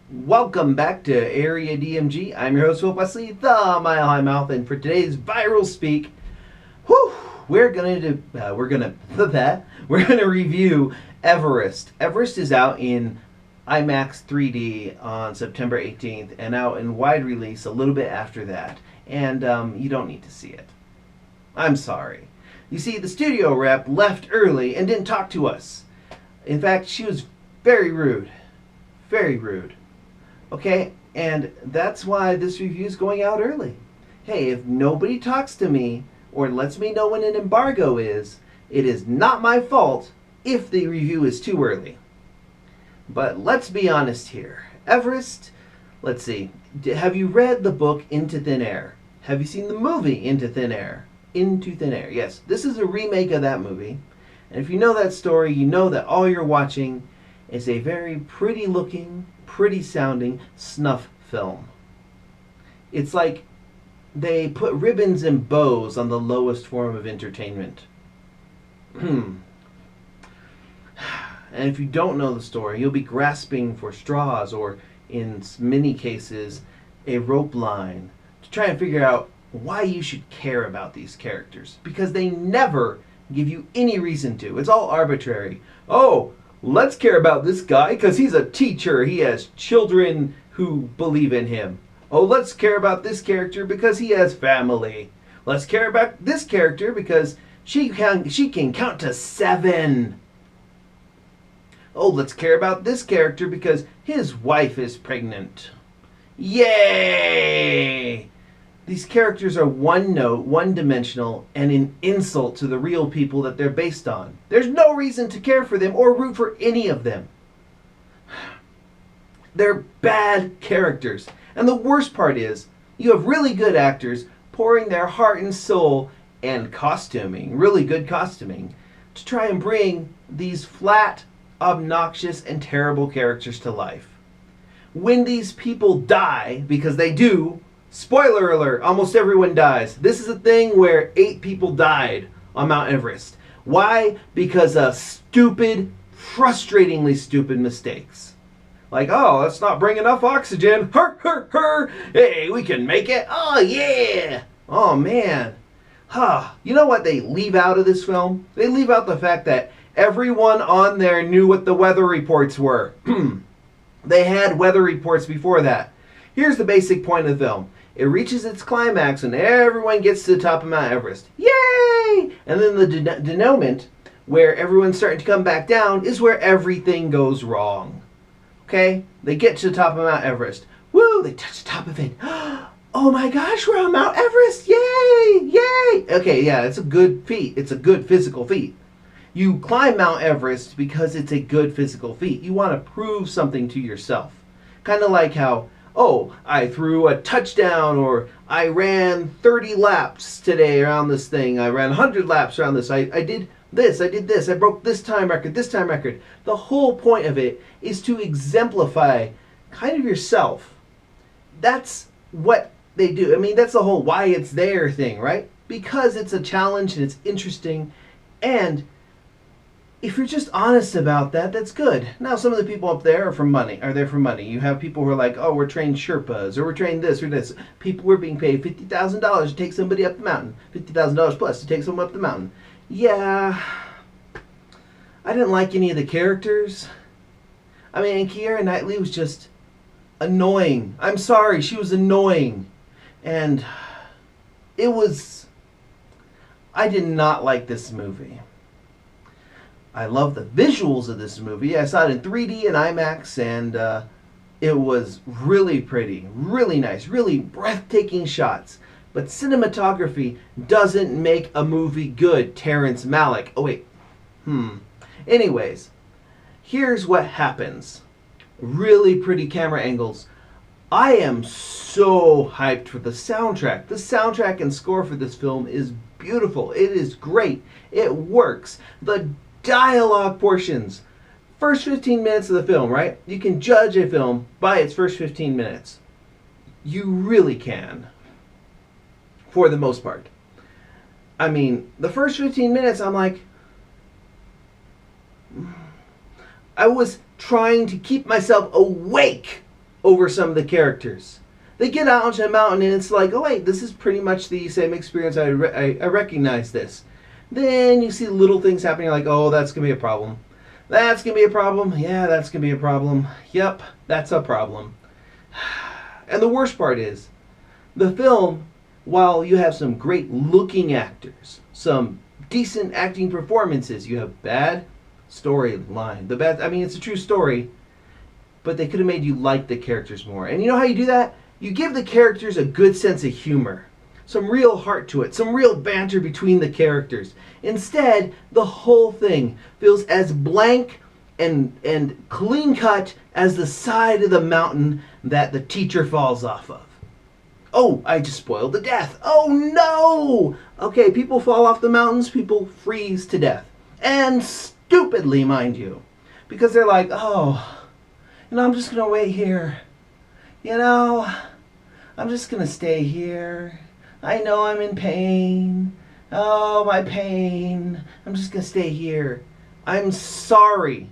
Welcome back to Area DMG. I'm your host, Will Wesley, the Mile High Mouth, and for today's viral speak, we're gonna we're gonna review Everest. Everest is out in IMAX 3D on September 18th, and out in wide release a little bit after that. And you don't need to see it. I'm sorry. You see, the studio rep left early and didn't talk to us. In fact, she was very rude. Very rude. Okay, and that's why this review is going out early. Hey, if nobody talks to me or lets me know when an embargo is, it is not my fault if the review is too early. But let's be honest here. Everest, let's see, have you read the book Into Thin Air? Have you seen the movie Into Thin Air? Into Thin Air, yes. This is a remake of that movie. And if you know that story, you know that all you're watching is a very pretty looking, pretty sounding snuff film. It's like they put ribbons and bows on the lowest form of entertainment. And if you don't know the story, you'll be grasping for straws or, in many cases, a rope line to try and figure out why you should care about these characters. Because they never give you any reason to. It's all arbitrary. Oh, let's care about this guy because he's a teacher. He has children who believe in him. Oh, let's care about this character because he has family. Let's care about this character because she can count to 7. Oh, let's care about this character because his wife is pregnant. Yay! These characters are one note, one dimensional, and an insult to the real people that they're based on. There's no reason to care for them or root for any of them. They're bad characters. And the worst part is, you have really good actors pouring their heart and soul and costuming, really good costuming, to try and bring these flat, obnoxious, and terrible characters to life. When these people die, because they do, spoiler alert, almost everyone dies. This is a thing where 8 people died on Mount Everest. Why? Because of stupid, frustratingly stupid mistakes. Like, oh, let's not bring enough oxygen. Hey, we can make it. Oh, yeah. Oh, man. You know what they leave out of this film? They leave out the fact that everyone on there knew what the weather reports were. They had weather reports before that. Here's the basic point of the film. It reaches its climax when everyone gets to the top of Mount Everest. Yay! And then the denouement, where everyone's starting to come back down, is where everything goes wrong. Okay? They get to the top of Mount Everest. Woo! They touch the top of it. Oh my gosh, we're on Mount Everest! Yay! Yay! Okay, yeah, it's a good feat. It's a good physical feat. You climb Mount Everest because it's a good physical feat. You want to prove something to yourself. Kind of like how, oh, I threw a touchdown, or I ran 30 laps today around this thing. I ran 100 laps around this. I did this. I broke this time record. The whole point of it is to exemplify kind of yourself. That's what they do. I mean, that's the whole why it's there thing, right? Because it's a challenge and it's interesting. And if you're just honest about that, that's good. Now, some of the people up there are there for money. You have people who are like, oh, we're trained Sherpas, or we're trained this or this. People were being paid $50,000 to take somebody up the mountain. $50,000 plus to take someone up the mountain. Yeah, I didn't like any of the characters. I mean, and Keira Knightley was just annoying. I'm sorry, she was annoying. And I did not like this movie. I love the visuals of this movie. I saw it in 3D and IMAX, and it was really pretty, really nice, really breathtaking shots. But cinematography doesn't make a movie good, Terrence Malick. Oh, wait. Anyways, here's what happens. Really pretty camera angles. I am so hyped for the soundtrack. The soundtrack and score for this film is beautiful. It is great. It works. The dialogue portions. First 15 minutes of the film, right? You can judge a film by its first 15 minutes. You really can. For the most part. I mean, the first 15 minutes, I'm like, I was trying to keep myself awake over some of the characters. They get out onto a mountain and it's like, oh wait, this is pretty much the same experience. I recognize this. Then you see little things happening like, oh, that's going to be a problem. That's going to be a problem. Yeah, that's going to be a problem. Yep, that's a problem. And the worst part is, the film, while you have some great looking actors, some decent acting performances, you have bad storyline. It's a true story, but they could have made you like the characters more. And you know how you do that? You give the characters a good sense of humor, some real heart to it, some real banter between the characters. Instead, the whole thing feels as blank and clean cut as the side of the mountain that the teacher falls off of. Oh, I just spoiled the death. Oh no! Okay, people fall off the mountains, people freeze to death. And stupidly, mind you. Because they're like, oh, I'm just going to wait here. I'm just going to stay here. I know I'm in pain. Oh, my pain. I'm just going to stay here. I'm sorry.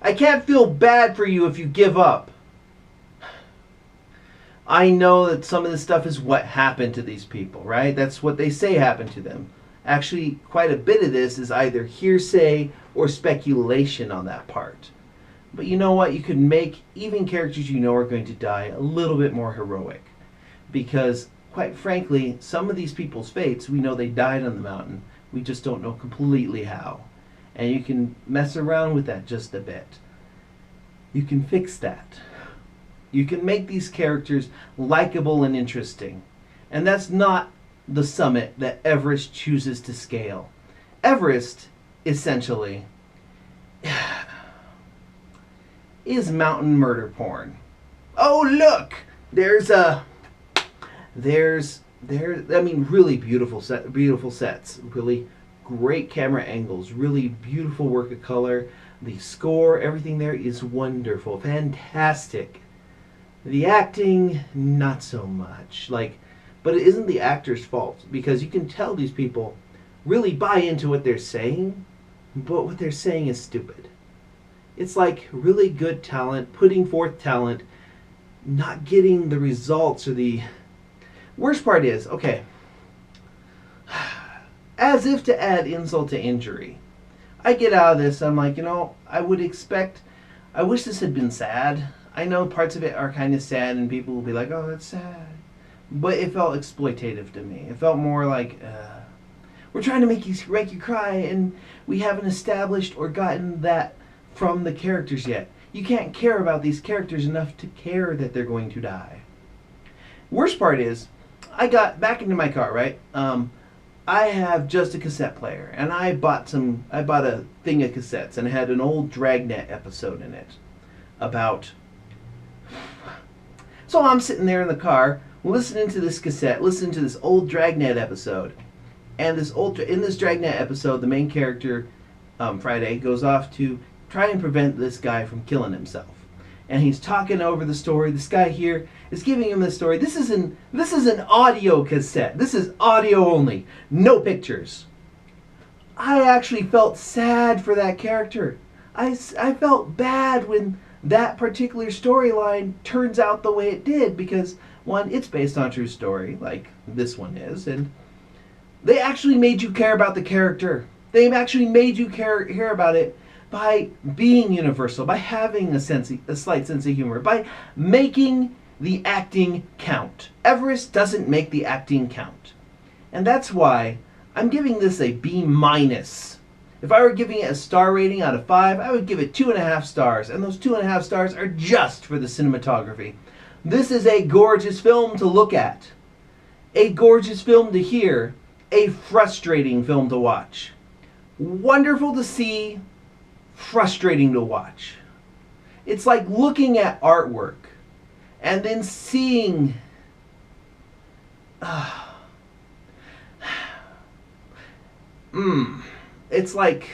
I can't feel bad for you if you give up. I know that some of this stuff is what happened to these people, right? That's what they say happened to them. Actually, quite a bit of this is either hearsay or speculation on that part. But you know what? You could make even characters you know are going to die a little bit more heroic. Because, quite frankly, some of these people's fates, we know they died on the mountain. We just don't know completely how. And you can mess around with that just a bit. You can fix that. You can make these characters likable and interesting. And that's not the summit that Everest chooses to scale. Everest, essentially, is mountain murder porn. Oh, look! Really beautiful sets. Really great camera angles. Really beautiful work of color. The score, everything there is wonderful. Fantastic. The acting, not so much. But it isn't the actor's fault, because you can tell these people really buy into what they're saying, but what they're saying is stupid. It's like really good talent, putting forth talent, not getting the results or the... Worst part is, okay, as if to add insult to injury, I get out of this, I'm like, I wish this had been sad. I know parts of it are kind of sad and people will be like, oh, that's sad. But it felt exploitative to me. It felt more like, we're trying to make you cry and we haven't established or gotten that from the characters yet. You can't care about these characters enough to care that they're going to die. Worst part is, I got back into my car, right? I have just a cassette player, and I bought a thing of cassettes, and it had an old Dragnet episode in it about... So I'm sitting there in the car, listening to this cassette, listening to this old Dragnet episode, and in this Dragnet episode, the main character, Friday, goes off to try and prevent this guy from killing himself. And he's talking over the story. This guy here is giving him the story. This is an audio cassette. This is audio only. No pictures. I actually felt sad for that character. I felt bad when that particular storyline turns out the way it did, because, one, it's based on a true story, like this one is, and they actually made you care about the character. They actually made you care about it by being universal, by having a slight sense of humor, by making the acting count. Everest doesn't make the acting count. And that's why I'm giving this a B-. If I were giving it a star rating out of 5, I would give it 2.5 stars. And those 2.5 stars are just for the cinematography. This is a gorgeous film to look at. A gorgeous film to hear. A frustrating film to watch. Wonderful to see. Frustrating to watch. It's like looking at artwork and then seeing it's like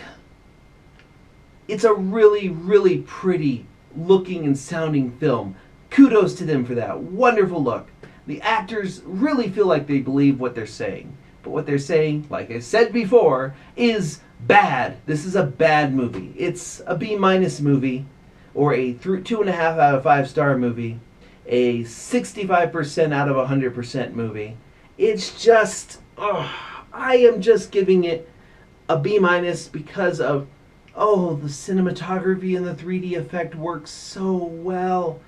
it's a really, really pretty looking and sounding film. Kudos to them for that. Wonderful look. The actors really feel like they believe what they're saying. But what they're saying, like I said before, is bad. This is a bad movie. It's a B- movie, or a 2.5 out of 5 star movie. a 65% out of 100% movie. It's just, I am just giving it a B minus because of, the cinematography and the 3D effect works so well.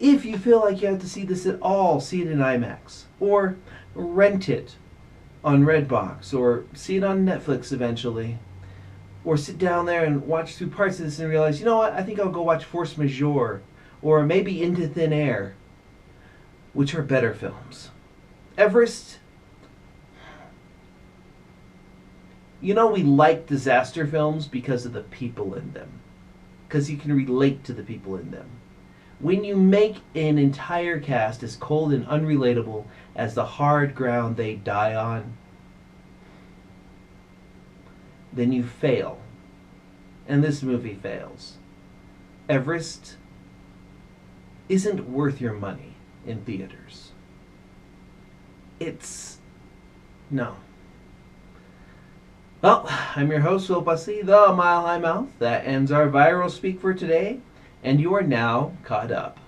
If you feel like you have to see this at all, see it in IMAX. Or rent it on Redbox. Or see it on Netflix eventually. Or sit down there and watch through parts of this and realize, you know what, I think I'll go watch Force Majeure. Or maybe Into Thin Air. Which are better films. Everest, we like disaster films because of the people in them. Because you can relate to the people in them. When you make an entire cast as cold and unrelatable as the hard ground they die on, then you fail. And this movie fails. Everest isn't worth your money in theaters. No. Well, I'm your host, Will Bussey, the Mile High Mouth. That ends our viral speak for today, and you are now caught up.